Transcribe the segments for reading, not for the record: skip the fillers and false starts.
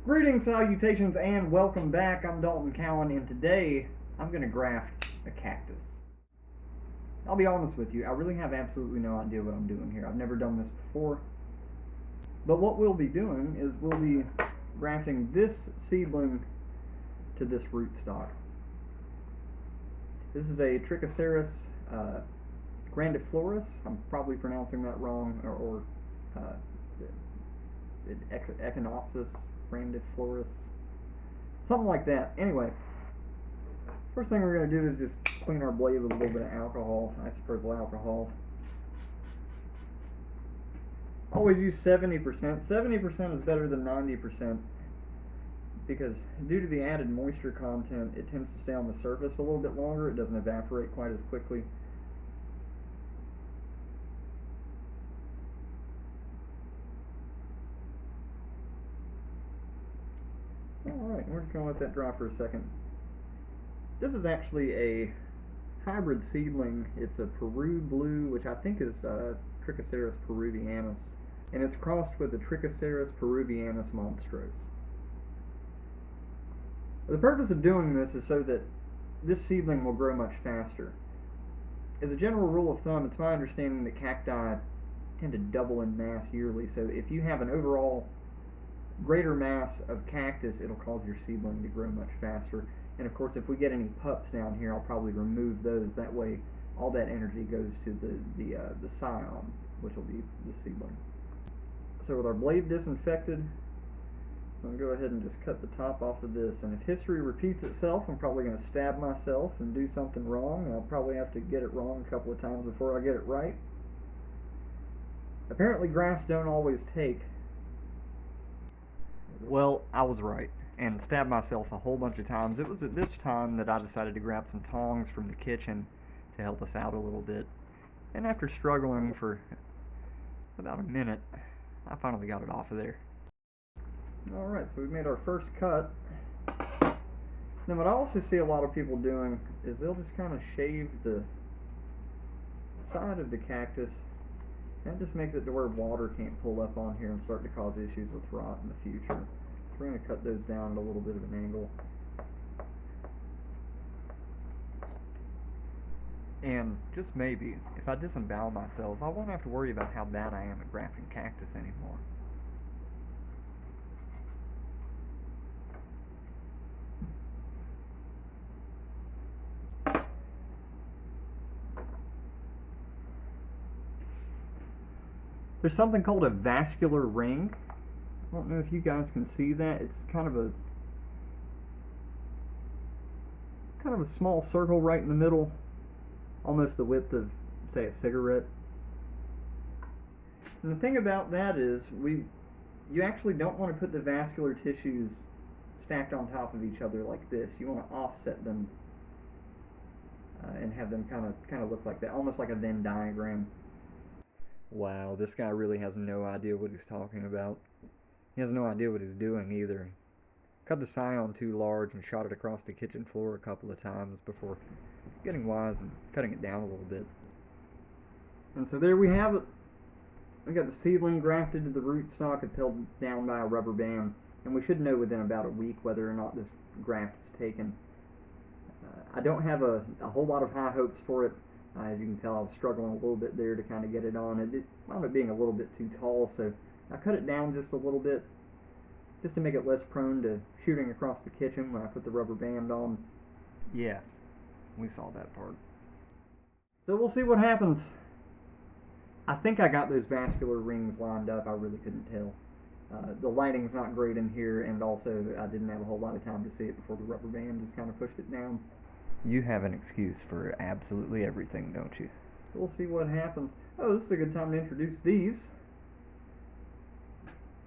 Greetings, salutations, and welcome back. I'm Dalton Cowan, and today I'm going to graft a cactus. I'll be honest with you, I really have absolutely no idea what I'm doing here. I've never done this before. But what we'll be doing is we'll be grafting this seedling to this rootstock. This is a Trichoceros grandiflorus. I'm probably pronouncing that wrong, or Echinopsis grandiflorus, something like that. Anyway, first thing we're going to do is just clean our blade with a little bit of alcohol, isopropyl alcohol. Always use 70%. 70% is better than 90% because due to the added moisture content, it tends to stay on the surface a little bit longer. It doesn't evaporate quite as quickly. Alright, we're just going to let that dry for a second. This is actually a hybrid seedling. It's a Peru blue, which I think is Trichoceros peruvianus, and it's crossed with the Trichoceros peruvianus monstros. The purpose of doing this is so that this seedling will grow much faster. As a general rule of thumb, it's my understanding that cacti tend to double in mass yearly, so if you have an overall greater mass of cactus, it'll cause your seedling to grow much faster. And of course, if we get any pups down here, I'll probably remove those. That way, all that energy goes to the scion, which will be the seedling. So with our blade disinfected, I'm going to go ahead and just cut the top off of this. And if history repeats itself, I'm probably going to stab myself and do something wrong. I'll probably have to get it wrong a couple of times before I get it right. Apparently, grafts don't always take. Well, I was right, and stabbed myself a whole bunch of times. It was at this time that I decided to grab some tongs from the kitchen to help us out a little bit. And after struggling for about a minute, I finally got it off of there. Alright, so we've made our first cut. Then what I also see a lot of people doing is they'll just kind of shave the side of the cactus. That just makes it to where water can't pull up on here and start to cause issues with rot in the future. So we're going to cut those down at a little bit of an angle. And just maybe, if I disembowel myself, I won't have to worry about how bad I am at grafting cactus anymore. There's something called a vascular ring. I don't know if you guys can see that. It's kind of a small circle right in the middle, almost the width of, say, a cigarette. And the thing about that is, you actually don't want to put the vascular tissues stacked on top of each other like this. You want to offset them and have them kind of look like that, almost like a Venn diagram. Wow, this guy really has no idea what he's talking about. He has no idea what he's doing either. Cut the scion too large and shot it across the kitchen floor a couple of times before getting wise and cutting it down a little bit. And so there we have it. We got the seedling grafted to the rootstock. It's held down by a rubber band, and we should know within about a week whether or not this graft is taken. I don't have a whole lot of high hopes for it. As you can tell, I was struggling a little bit there to kind of get it on. It wound up being a little bit too tall, so I cut it down just a little bit, just to make it less prone to shooting across the kitchen when I put the rubber band on. Yeah, we saw that part. So we'll see what happens. I think I got those vascular rings lined up. I really couldn't tell. The lighting's not great in here, and also I didn't have a whole lot of time to see it before the rubber band just kind of pushed it down. You have an excuse for absolutely everything, don't you? We'll see what happens. Oh, this is a good time to introduce these.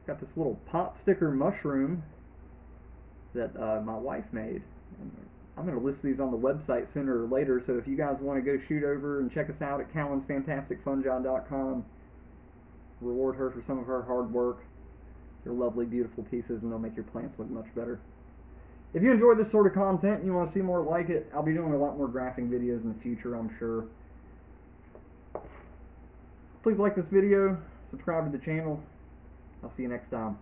Got this little pot sticker mushroom that my wife made. I'm going to list these on the website sooner or later, so if you guys want to go shoot over and check us out at cowansfantasticfungi.com, reward her for some of her hard work. They're lovely, beautiful pieces, and they'll make your plants look much better. If you enjoy this sort of content and you want to see more like it, I'll be doing a lot more grafting videos in the future, I'm sure. Please like this video, subscribe to the channel. I'll see you next time.